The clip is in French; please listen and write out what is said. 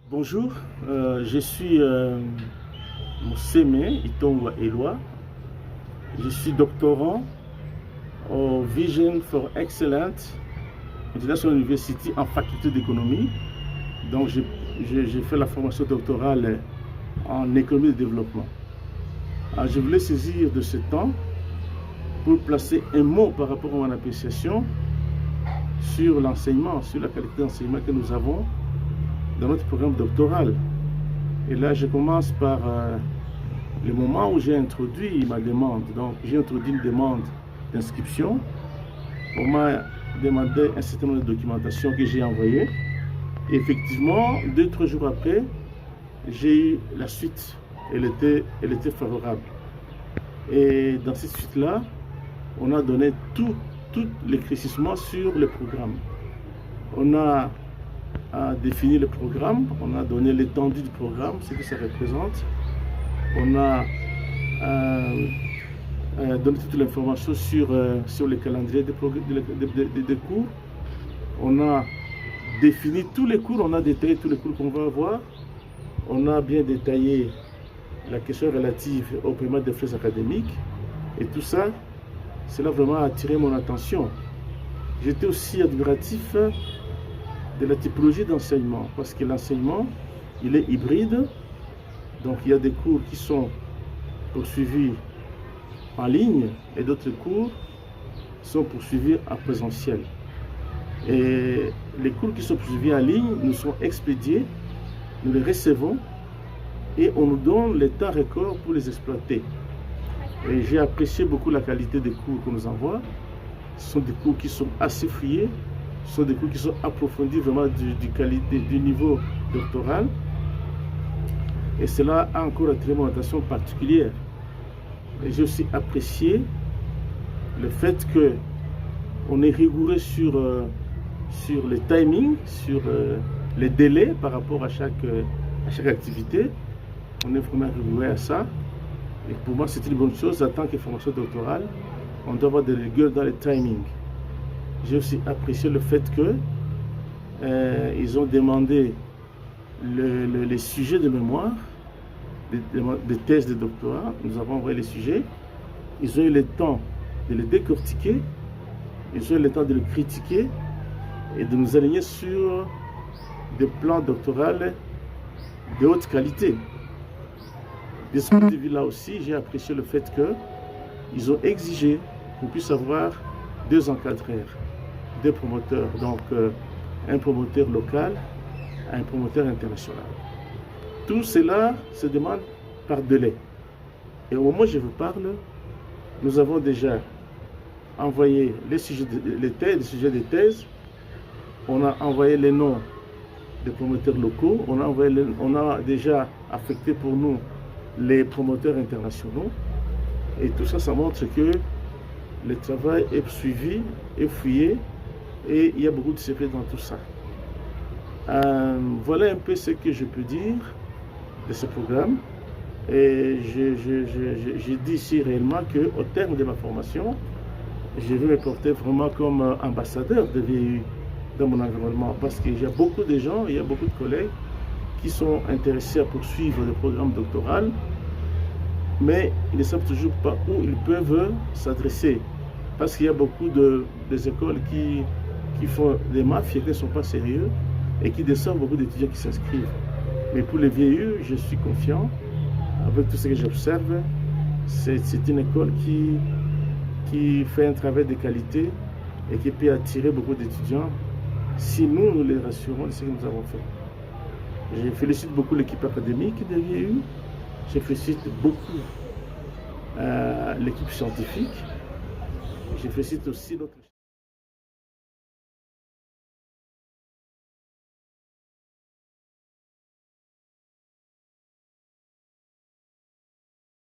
Bonjour, je suis Mousseme Itongwa Eloi. Je suis doctorant au Vision for Excellence International University en faculté d'économie. Donc j'ai fait la formation doctorale en économie de développement. Alors, je voulais saisir de ce temps pour placer un mot par rapport à mon appréciation sur l'enseignement, sur la qualité d'enseignement que nous avons dans notre programme doctoral. Et là, je commence par le moment où j'ai introduit ma demande. Donc, j'ai introduit une demande d'inscription. On m'a demandé un certain nombre de documentation que j'ai envoyée. Et effectivement, 2-3 jours après, j'ai eu la suite. Elle était favorable. Et dans cette suite-là, on a donné tout l'éclaircissement sur le programme. On a défini le programme, on a donné l'étendue du programme, ce que ça représente. On a donné toute l'information sur le calendrier des cours. On a défini tous les cours, on a détaillé tous les cours qu'on va avoir. On a bien détaillé la question relative au paiement des frais académiques. Et tout ça, cela vraiment a attiré mon attention. J'étais aussi admiratif de la typologie d'enseignement, parce que l'enseignement, il est hybride. Donc il y a des cours qui sont poursuivis en ligne et d'autres cours sont poursuivis en présentiel. Et les cours qui sont poursuivis en ligne nous sont expédiés, nous les recevons et on nous donne les temps records pour les exploiter. Et j'ai apprécié beaucoup la qualité des cours qu'on nous envoie. Ce sont des cours qui sont assez fouillés. Ce sont des cours qui sont approfondis vraiment du niveau doctoral. Et cela a encore attiré mon attention particulière. Et j'ai aussi apprécié le fait qu'on est rigoureux sur le timing, sur les délais par rapport à chaque activité. On est vraiment rigoureux à ça. Et pour moi, c'est une bonne chose. En tant que formation doctorale, on doit avoir de rigueur dans le timing. J'ai aussi apprécié le fait qu'ils ont demandé les sujets de mémoire, des thèses de doctorat. Nous avons envoyé les sujets. Ils ont eu le temps de les décortiquer. Ils ont eu le temps de les critiquer et de nous aligner sur des plans doctoraux de haute qualité. De ce point de vue-là aussi, j'ai apprécié le fait qu'ils ont exigé qu'on puisse avoir 2 encadreurs, 2 promoteurs, donc un promoteur local et un promoteur international. Tout cela se demande par délai. Et au moment où je vous parle, nous avons déjà envoyé les sujets de thèse, on a envoyé les noms des promoteurs locaux, on a déjà affecté pour nous les promoteurs internationaux. Et tout ça, ça montre que le travail est suivi, est fouillé, et il y a beaucoup de secrets dans tout ça. Voilà un peu ce que je peux dire de ce programme. Et je dis ici réellement qu'au terme de ma formation, je vais me porter vraiment comme ambassadeur de VIU dans mon environnement, parce qu'il y a beaucoup de gens, il y a beaucoup de collègues qui sont intéressés à poursuivre le programme doctoral, mais ils ne savent toujours pas où ils peuvent s'adresser, parce qu'il y a beaucoup des écoles qui font des mafias, qui ne sont pas sérieux et qui déçoivent beaucoup d'étudiants qui s'inscrivent. Mais pour les VIU, je suis confiant avec tout ce que j'observe. C'est une école qui fait un travail de qualité et qui peut attirer beaucoup d'étudiants si nous les rassurons de ce que nous avons fait. Je félicite beaucoup l'équipe académique de VIU. Je félicite beaucoup l'équipe scientifique. Je félicite aussi notre